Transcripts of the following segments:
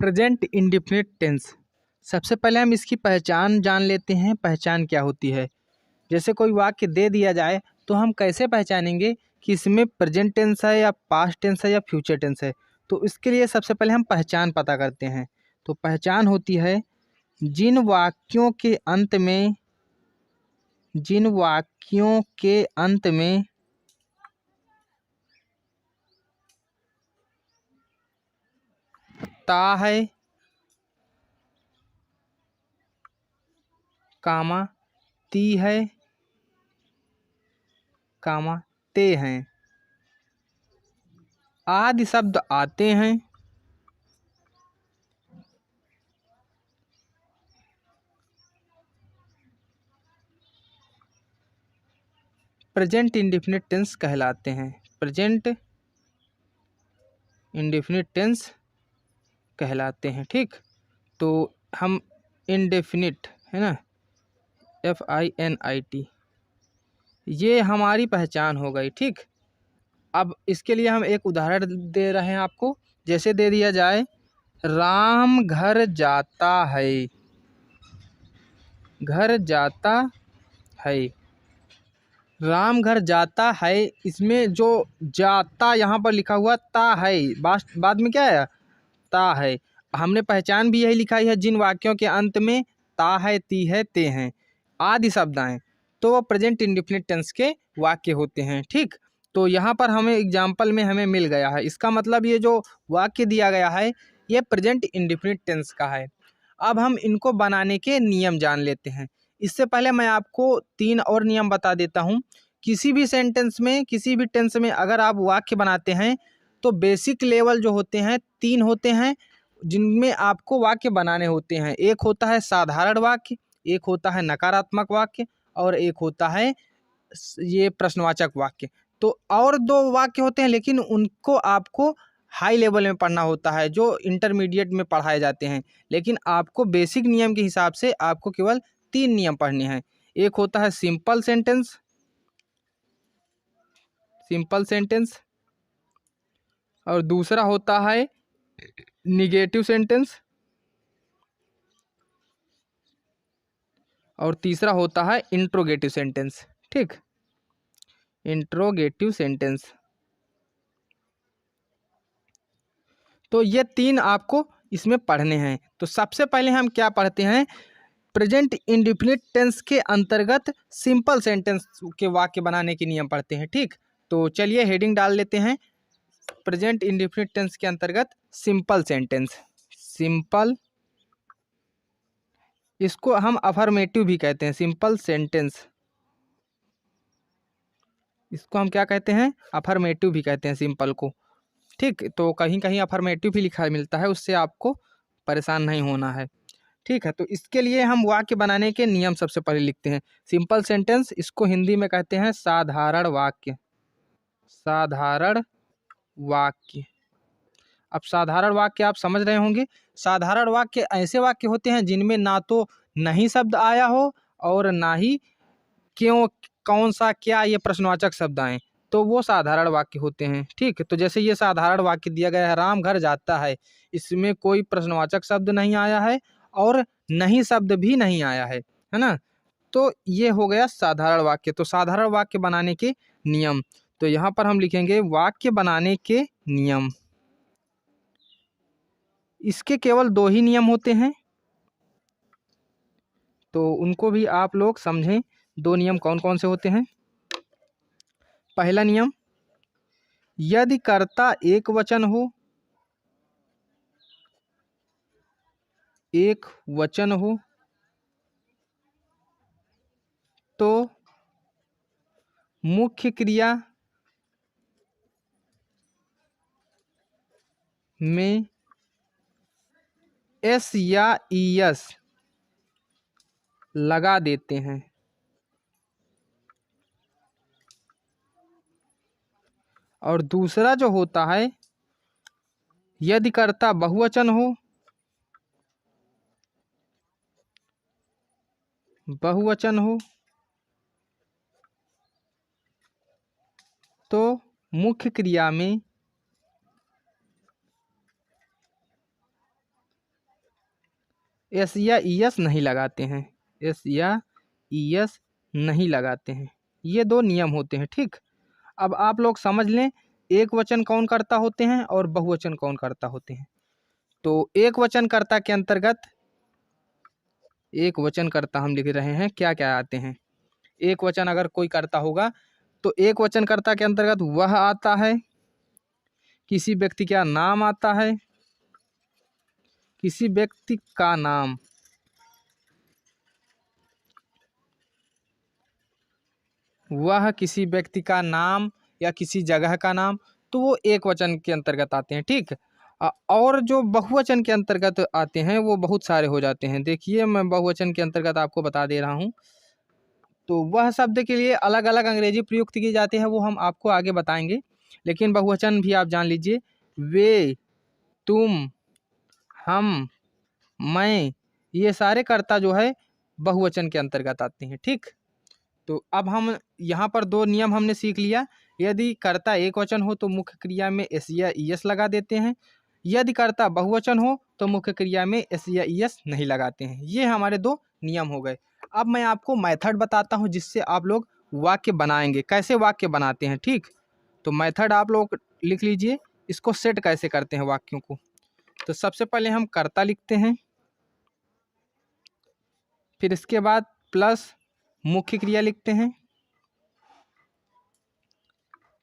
Present indefinite tense. सबसे पहले हम इसकी पहचान जान लेते हैं। पहचान क्या होती है? जैसे कोई वाक्य दे दिया जाए तो हम कैसे पहचानेंगे कि इसमें प्रेजेंट टेंस है या पास्ट टेंस है या फ्यूचर टेंस है? तो इसके लिए सबसे पहले हम पहचान पता करते हैं। तो पहचान होती है जिन वाक्यों के अंत में ता है, कामा ती है, कामा ते हैं, आदि शब्द आते हैं, प्रेजेंट इंडेफिनिट टेंस कहलाते हैं। प्रेजेंट इंडेफिनिट टेंस कहलाते हैं। ठीक, तो हम इंडेफिनिट है ना, FINIT, ये हमारी पहचान हो गई। ठीक, अब इसके लिए हम एक उदाहरण दे रहे हैं आपको। जैसे दे दिया जाए राम घर जाता है, घर जाता है, राम घर जाता है। इसमें जो जाता यहाँ पर लिखा हुआ ता है, बाद में क्या है? ता है। हमने पहचान भी यही लिखाई है, जिन वाक्यों के अंत में ता है, ती है, ते हैं आदि शब्द आए तो वो प्रेजेंट इंडेफिनिट टेंस के वाक्य होते हैं। ठीक, तो यहाँ पर हमें एग्जाम्पल में हमें मिल गया है। इसका मतलब ये जो वाक्य दिया गया है ये प्रेजेंट इंडेफिनिट टेंस का है। अब हम इनको बनाने के नियम जान लेते हैं। इससे पहले मैं आपको 3 और नियम बता देता हूँ। किसी भी सेंटेंस में, किसी भी टेंस में अगर आप वाक्य बनाते हैं तो बेसिक लेवल जो होते हैं 3 होते हैं जिनमें आपको वाक्य बनाने होते हैं। एक होता है साधारण वाक्य, एक होता है नकारात्मक वाक्य और एक होता है ये प्रश्नवाचक वाक्य। तो और 2 वाक्य होते हैं लेकिन उनको आपको हाई लेवल में पढ़ना होता है, जो इंटरमीडिएट में पढ़ाए जाते हैं। लेकिन आपको बेसिक नियम के हिसाब से आपको केवल 3 नियम पढ़ने हैं। एक होता है सिंपल सेंटेंस, सिंपल सेंटेंस, और दूसरा होता है निगेटिव सेंटेंस, और तीसरा होता है इंट्रोगेटिव सेंटेंस। ठीक, इंट्रोगेटिव सेंटेंस। तो ये 3 आपको इसमें पढ़ने हैं। तो सबसे पहले हम क्या पढ़ते हैं? प्रेजेंट इंडेफिनिट टेंस के अंतर्गत सिंपल सेंटेंस के वाक्य बनाने के नियम पढ़ते हैं। ठीक, तो चलिए हेडिंग डाल लेते हैं। प्रेजेंट इंडेफिनिट टेंस के अंतर्गत सिंपल सेंटेंस। सिंपल, इसको हम अफर्मेटिव भी कहते हैं। सिंपल सेंटेंस, इसको हम क्या कहते हैं? अफर्मेटिव भी कहते हैं सिंपल को। ठीक, तो कहीं कहीं अफर्मेटिव भी लिखा मिलता है, उससे आपको परेशान नहीं होना है। ठीक है, तो इसके लिए हम वाक्य बनाने के नियम सबसे पहले लिखते हैं। सिंपल सेंटेंस, इसको हिंदी में कहते हैं साधारण वाक्य। साधारण वाक्य। अब साधारण वाक्य आप समझ रहे होंगे। साधारण वाक्य ऐसे वाक्य होते हैं जिनमें ना तो नहीं शब्द आया हो और ना ही क्यों, कौन सा, क्या, ये प्रश्नवाचक शब्द आए, तो वो साधारण वाक्य होते हैं। ठीक, तो जैसे ये साधारण वाक्य दिया गया है राम घर जाता है, इसमें कोई प्रश्नवाचक शब्द नहीं आया है और नहीं शब्द भी नहीं आया है ना। तो ये हो गया साधारण वाक्य। तो साधारण वाक्य बनाने के नियम, तो यहाँ पर हम लिखेंगे वाक्य बनाने के नियम। इसके केवल 2 ही नियम होते हैं, तो उनको भी आप लोग समझें। 2 नियम कौन कौन से होते हैं? पहला नियम, यदि कर्ता एक वचन हो, एक वचन हो तो मुख्य क्रिया में एस या ईएस लगा देते हैं। और दूसरा जो होता है, यदि कर्ता बहुवचन हो, बहुवचन हो तो मुख्य क्रिया में एस या ई एस नहीं लगाते हैं, एस या ई एस नहीं लगाते हैं। ये दो नियम होते हैं, ठीक। अब आप लोग समझ लें एक वचन कौन कर्ता होते हैं और बहुवचन कौन कर्ता होते हैं। तो एक वचन कर्ता के अंतर्गत, एक वचन कर्ता हम लिख रहे हैं क्या क्या आते हैं। एक वचन अगर कोई कर्ता होगा तो एक वचन कर्ता के अंतर्गत वह आता है, किसी व्यक्ति का नाम आता है, किसी व्यक्ति का नाम, वह किसी व्यक्ति का नाम या किसी जगह का नाम, तो वो एक वचन के अंतर्गत आते हैं, ठीक। और जो बहुवचन के अंतर्गत आते हैं वो बहुत सारे हो जाते हैं। देखिए मैं बहुवचन के अंतर्गत आपको बता दे रहा हूँ। तो वह शब्द के लिए अलग अलग अंग्रेजी प्रयुक्त की जाती है, वो हम आपको आगे बताएंगे। लेकिन बहुवचन भी आप जान लीजिए, वे, तुम, हम, मैं, ये सारे कर्ता जो है बहुवचन के अंतर्गत आते हैं, ठीक। तो अब हम यहाँ पर दो नियम हमने सीख लिया। यदि कर्ता एक वचन हो तो मुख्य क्रिया में एस या ई एस लगा देते हैं, यदि कर्ता बहुवचन हो तो मुख्य क्रिया में एस या ई एस नहीं लगाते हैं। ये हमारे दो नियम हो गए। अब मैं आपको मेथड बताता हूँ जिससे आप लोग वाक्य बनाएंगे, कैसे वाक्य बनाते हैं, ठीक। तो मेथड आप लोग लिख लीजिए, इसको सेट कैसे करते हैं वाक्यों को। तो सबसे पहले हम कर्ता लिखते हैं, फिर इसके बाद प्लस मुख्य क्रिया लिखते हैं,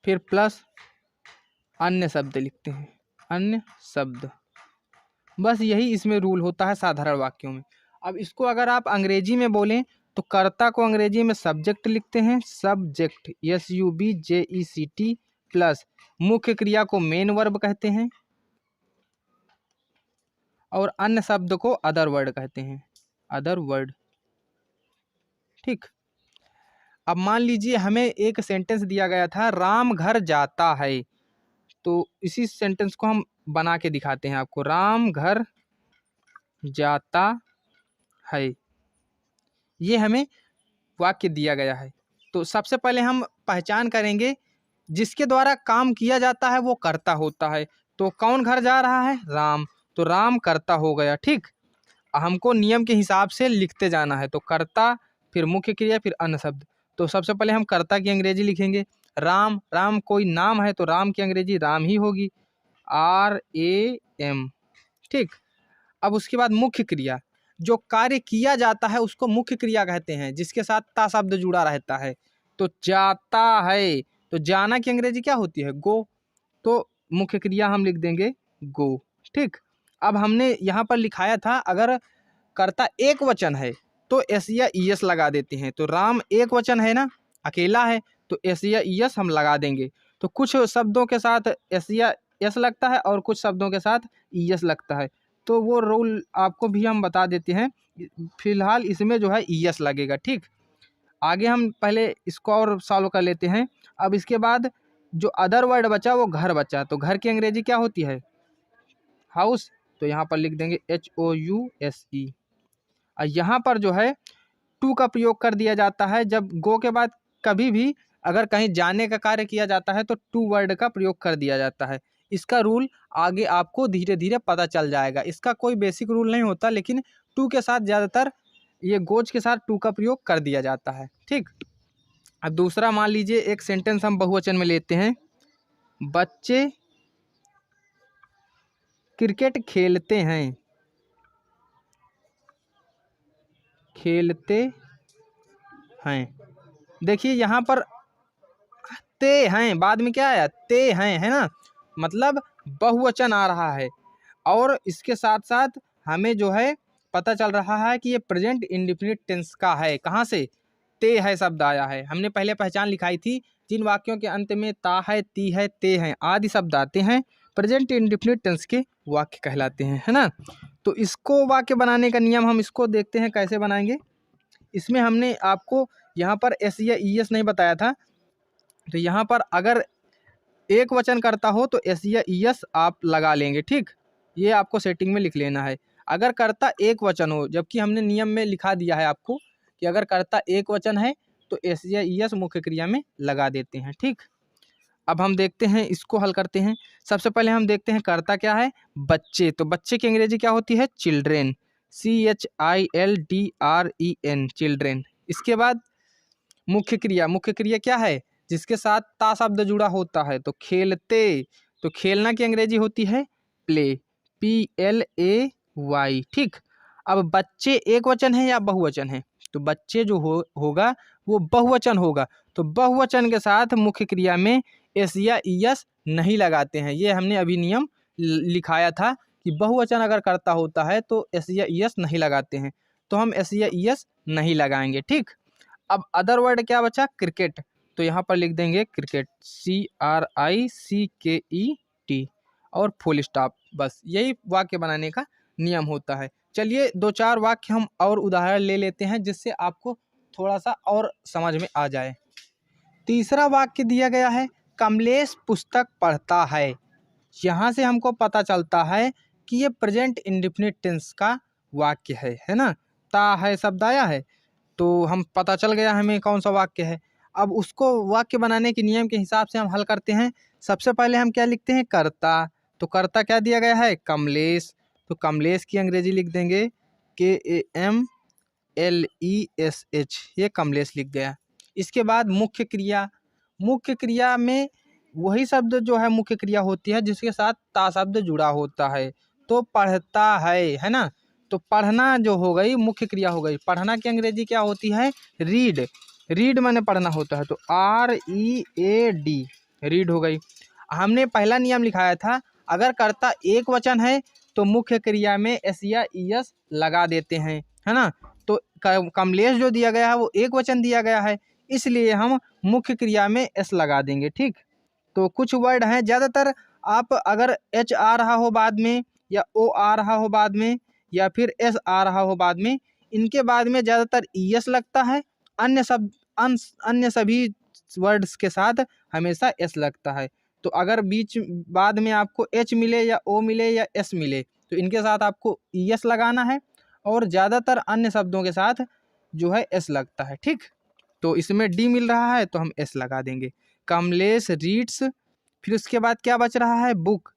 फिर प्लस अन्य शब्द लिखते हैं, अन्य शब्द। बस यही इसमें रूल होता है साधारण वाक्यों में। अब इसको अगर आप अंग्रेजी में बोलें तो कर्ता को अंग्रेजी में सब्जेक्ट लिखते हैं, सब्जेक्ट, SUBJECT, प्लस मुख्य क्रिया को मेन वर्ब कहते हैं और अन्य शब्द को अदर वर्ड कहते हैं, अदर वर्ड, ठीक। अब मान लीजिए हमें एक सेंटेंस दिया गया था, राम घर जाता है। तो इसी सेंटेंस को हम बना के दिखाते हैं आपको। राम घर जाता है, ये हमें वाक्य दिया गया है। तो सबसे पहले हम पहचान करेंगे जिसके द्वारा काम किया जाता है वो कर्ता होता है। तो कौन घर जा रहा है? राम। तो राम कर्ता हो गया, ठीक। हमको नियम के हिसाब से लिखते जाना है। तो कर्ता, फिर मुख्य क्रिया, फिर अन्य शब्द। तो सबसे पहले हम कर्ता की अंग्रेजी लिखेंगे, राम। राम कोई नाम है तो राम की अंग्रेजी राम ही होगी, RAM, ठीक। अब उसके बाद मुख्य क्रिया, जो कार्य किया जाता है उसको मुख्य क्रिया कहते हैं, जिसके साथ ता शब्द जुड़ा रहता है। तो जाता है, तो जाना की अंग्रेजी क्या होती है? गो। तो मुख्य क्रिया हम लिख देंगे गो, ठीक। अब हमने यहाँ पर लिखाया था अगर कर्ता एक वचन है तो एस या ई एस लगा देते हैं। तो राम एक वचन है ना, अकेला है, तो एस या ई एस हम लगा देंगे। तो कुछ शब्दों के साथ एस या एस लगता है और कुछ शब्दों के साथ ई एस लगता है। तो वो रूल आपको भी हम बता देते हैं। फिलहाल इसमें जो है ई एस लगेगा, ठीक। आगे हम पहले इसको और सॉल्व कर लेते हैं। अब इसके बाद जो अदर वर्ड बचा वो घर बचा। तो घर की अंग्रेजी क्या होती है? हाउस। तो यहाँ पर लिख देंगे HOUSE। और यहाँ पर जो है टू का प्रयोग कर दिया जाता है। जब गो के बाद कभी भी अगर कहीं जाने का कार्य किया जाता है तो टू वर्ड का प्रयोग कर दिया जाता है। इसका रूल आगे आपको धीरे धीरे पता चल जाएगा। इसका कोई बेसिक रूल नहीं होता, लेकिन टू के साथ ज़्यादातर ये गोज के साथ टू का प्रयोग कर दिया जाता है, ठीक। अब दूसरा मान लीजिए एक सेंटेंस हम बहुवचन में लेते हैं, बच्चे क्रिकेट खेलते हैं, खेलते हैं। देखिए यहाँ पर ते हैं, बाद में क्या आया? ते हैं, है ना, मतलब बहुवचन आ रहा है। और इसके साथ साथ हमें जो है पता चल रहा है कि ये प्रेजेंट इंडेफिनिट टेंस का है। कहाँ से? ते है शब्द आया है। हमने पहले पहचान लिखाई थी, जिन वाक्यों के अंत में ता है, ती है, ते हैं आदि शब्द आते हैं प्रेजेंट इंडेफिनिट टेंस के वाक्य कहलाते हैं, है ना। तो इसको वाक्य बनाने का नियम हम इसको देखते हैं कैसे बनाएंगे। इसमें हमने आपको यहाँ पर एस या ई एस नहीं बताया था। तो यहाँ पर अगर एक वचन करता हो तो एस या ई एस आप लगा लेंगे, ठीक। ये आपको सेटिंग में लिख लेना है। अगर कर्ता एक वचन हो, जबकि हमने नियम में लिखा दिया है आपको कि अगर कर्ता एक वचन है तो एस या ई एस मुख्य क्रिया में लगा देते हैं, ठीक। अब हम देखते हैं, इसको हल करते हैं। सबसे पहले हम देखते हैं कर्ता क्या है? बच्चे। तो बच्चे की अंग्रेजी क्या होती है? चिल्ड्रेन। CHILDREN children. इसके बाद मुख्य क्रिया, मुख्य क्रिया क्या है, जिसके साथ ता शब्द जुड़ा होता है, तो खेलते, तो खेलना की अंग्रेजी होती है प्ले, PLAY। ठीक, अब बच्चे एक वचन है या बहुवचन है, तो बच्चे जो होगा वो बहुवचन होगा, तो बहुवचन के साथ मुख्य क्रिया में एस या ईएस नहीं लगाते हैं। ये हमने अभी नियम लिखाया था कि बहुवचन अगर करता होता है तो एस या ईएस नहीं लगाते हैं, तो हम एस या ईएस नहीं लगाएंगे। ठीक, अब अदर वर्ड क्या बचा, क्रिकेट, तो यहाँ पर लिख देंगे क्रिकेट, CRICKET और फुल स्टॉप। बस यही वाक्य बनाने का नियम होता है। चलिए 2-4 वाक्य हम और उदाहरण ले लेते हैं जिससे आपको थोड़ा सा और समझ में आ जाए। तीसरा वाक्य दिया गया है, कमलेश पुस्तक पढ़ता है। यहाँ से हमको पता चलता है कि ये प्रेजेंट इंडेफिनिट टेंस का वाक्य है ना। ता है शब्द आया है तो हम पता चल गया हमें कौन सा वाक्य है। अब उसको वाक्य बनाने के नियम के हिसाब से हम हल करते हैं। सबसे पहले हम क्या लिखते हैं, कर्ता, तो कर्ता क्या दिया गया है, कमलेश, तो कमलेश की अंग्रेजी लिख देंगे KAMLESH, ये कमलेश लिख गया। इसके बाद मुख्य क्रिया, मुख्य क्रिया में वही शब्द जो है मुख्य क्रिया होती है जिसके साथ ता शब्द जुड़ा होता है, तो पढ़ता है ना। तो पढ़ना जो हो गई मुख्य क्रिया हो गई। पढ़ना की अंग्रेजी क्या होती है, रीड, रीड मैंने पढ़ना होता है, तो READ, रीड हो गई। हमने पहला नियम लिखाया था, अगर कर्ता एक वचन है तो मुख्य क्रिया में एस या ईएस लगा देते हैं, है ना। तो कमलेश जो दिया गया है वो एक वचन दिया गया है, इसलिए हम मुख्य क्रिया में एस लगा देंगे। ठीक, तो कुछ वर्ड हैं, ज़्यादातर आप अगर एच आ रहा हो बाद में या ओ आ रहा हो बाद में या फिर एस आ रहा हो बाद में, इनके बाद में ज़्यादातर ईएस लगता है। अन्य शब्द अन्य सभी वर्ड्स के साथ हमेशा एस लगता है। तो अगर बीच बाद में आपको एच मिले या ओ मिले या एस मिले तो इनके साथ आपको ईएस लगाना है, और ज़्यादातर अन्य शब्दों के साथ जो है एस लगता है। ठीक, तो इसमें डी मिल रहा है तो हम एस लगा देंगे। कमलेश रीड्स, फिर उसके बाद क्या बच रहा है, बुक,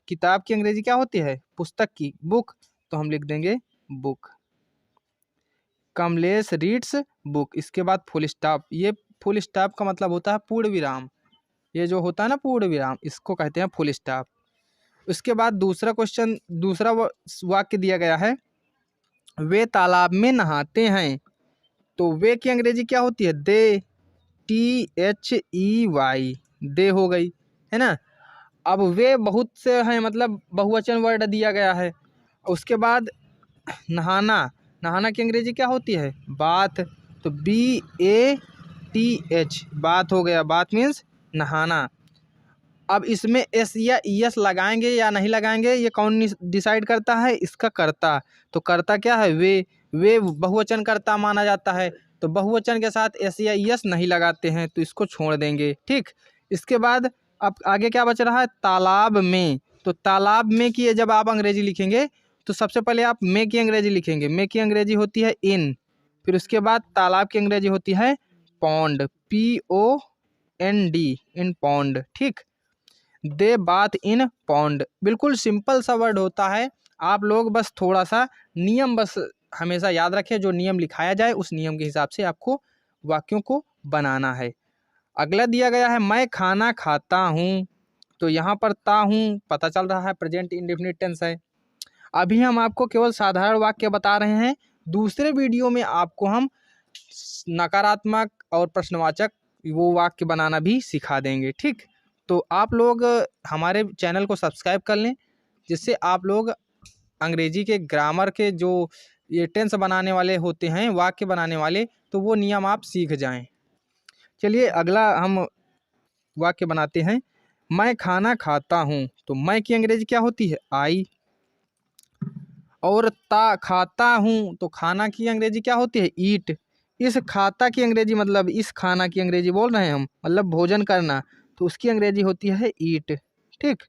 किताब की अंग्रेजी क्या होती है, पुस्तक की, बुक, तो हम लिख देंगे बुक, कमलेश रीड्स बुक। इसके बाद फुल स्टॉप, ये फुल स्टॉप का मतलब होता है पूर्ण विराम, ये जो होता है ना पूर्ण विराम, इसको कहते हैं फुल स्टॉप। उसके बाद दूसरा क्वेश्चन, दूसरा वाक्य दिया गया है, वे तालाब में नहाते हैं, तो वे की अंग्रेजी क्या होती है, दे, THEY, दे हो गई, है ना। अब वे बहुत से हैं, मतलब बहुवचन वर्ड दिया गया है। उसके बाद नहाना, नहाना की अंग्रेजी क्या होती है, बाथ, तो BATH, बाथ हो गया, बाथ मीन्स नहाना। अब इसमें एस या ईएस लगाएंगे या नहीं लगाएंगे ये कौन डिसाइड करता है, इसका कर्ता। तो कर्ता क्या है, वे बहुवचन कर्ता माना जाता है, तो बहुवचन के साथ एस या ईएस नहीं लगाते हैं, तो इसको छोड़ देंगे। ठीक, इसके बाद अब आगे क्या बच रहा है, तालाब में, तो तालाब में की जब आप अंग्रेजी लिखेंगे तो सबसे पहले आप में की अंग्रेजी लिखेंगे, में की अंग्रेजी होती है इन, फिर उसके बाद तालाब की अंग्रेजी होती है पॉन्ड, POND, इन पॉन्ड। ठीक, दे बाथ इन पॉन्ड, बिल्कुल सिंपल सा वर्ड होता है। आप लोग बस थोड़ा सा नियम बस हमेशा याद रखें, जो नियम लिखाया जाए उस नियम के हिसाब से आपको वाक्यों को बनाना है। अगला दिया गया है, मैं खाना खाता हूँ, तो यहाँ पर ता हूँ पता चल रहा है प्रेजेंट इंडेफिनिट टेंस है। अभी हम आपको केवल साधारण वाक्य बता रहे हैं, दूसरे वीडियो में आपको हम नकारात्मक और प्रश्नवाचक वो वाक्य बनाना भी सिखा देंगे। ठीक, तो आप लोग हमारे चैनल को सब्सक्राइब कर लें, जिससे आप लोग अंग्रेजी के ग्रामर के जो ये टेंस बनाने वाले होते हैं, वाक्य बनाने वाले, तो वो नियम आप सीख जाएं। चलिए अगला हम वाक्य बनाते हैं, मैं खाना खाता हूँ, तो मैं की अंग्रेजी क्या होती है, आई, और ता खाता हूँ, तो खाना की अंग्रेजी क्या होती है, ईट। इस खाता की अंग्रेजी मतलब इस खाना की अंग्रेजी बोल रहे हैं हम, मतलब भोजन करना, तो उसकी अंग्रेजी होती है ईट। ठीक,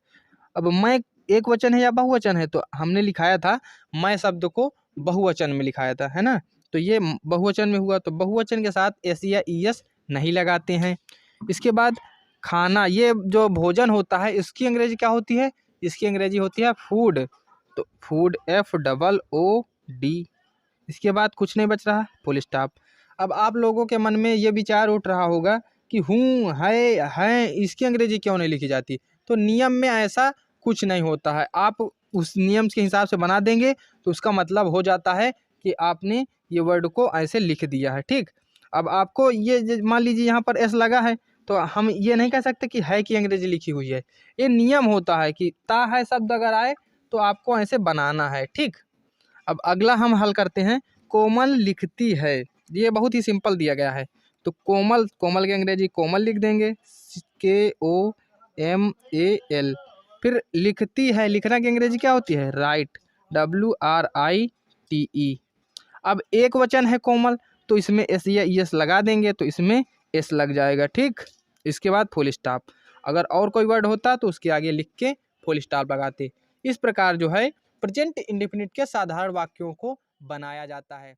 अब मैं एक वचन है या बहुवचन है, तो हमने लिखाया था मैं शब्द को बहुवचन में लिखाया था, है ना। तो ये बहुवचन में हुआ, तो बहुवचन के साथ एस या ईएस नहीं लगाते हैं। इसके बाद खाना, ये जो भोजन होता है इसकी अंग्रेजी क्या होती है, इसकी अंग्रेजी होती है फूड, तो फूड, FOOD, डी। इसके बाद कुछ नहीं बच रहा, फुल स्टॉप। अब आप लोगों के मन में ये विचार उठ रहा होगा कि हूँ, है इसकी अंग्रेजी क्यों नहीं लिखी जाती। तो नियम में ऐसा कुछ नहीं होता है, आप उस नियम के हिसाब से बना देंगे तो उसका मतलब हो जाता है कि आपने ये वर्ड को ऐसे लिख दिया है। ठीक, अब आपको ये मान लीजिए यहाँ पर एस लगा है, तो हम ये नहीं कह सकते कि है की अंग्रेजी लिखी हुई है। ये नियम होता है कि ता है शब्द अगर आए तो आपको ऐसे बनाना है। ठीक, अब अगला हम हल करते हैं। कोमल लिखती है, ये बहुत ही सिंपल दिया गया है। तो कोमल, कोमल की अंग्रेजी कोमल लिख देंगे, KOMAL। फिर लिखती है, लिखना की अंग्रेजी क्या होती है, राइट, WRITE। अब एक वचन है कोमल, तो इसमें एस या एस लगा देंगे तो इसमें एस लग जाएगा। ठीक, इसके बाद फुल स्टॉप। अगर और कोई वर्ड होता तो उसके आगे लिख के फुल स्टॉप लगाते। इस प्रकार जो है प्रेजेंट इंडेफिनिट के साधारण वाक्यों को बनाया जाता है।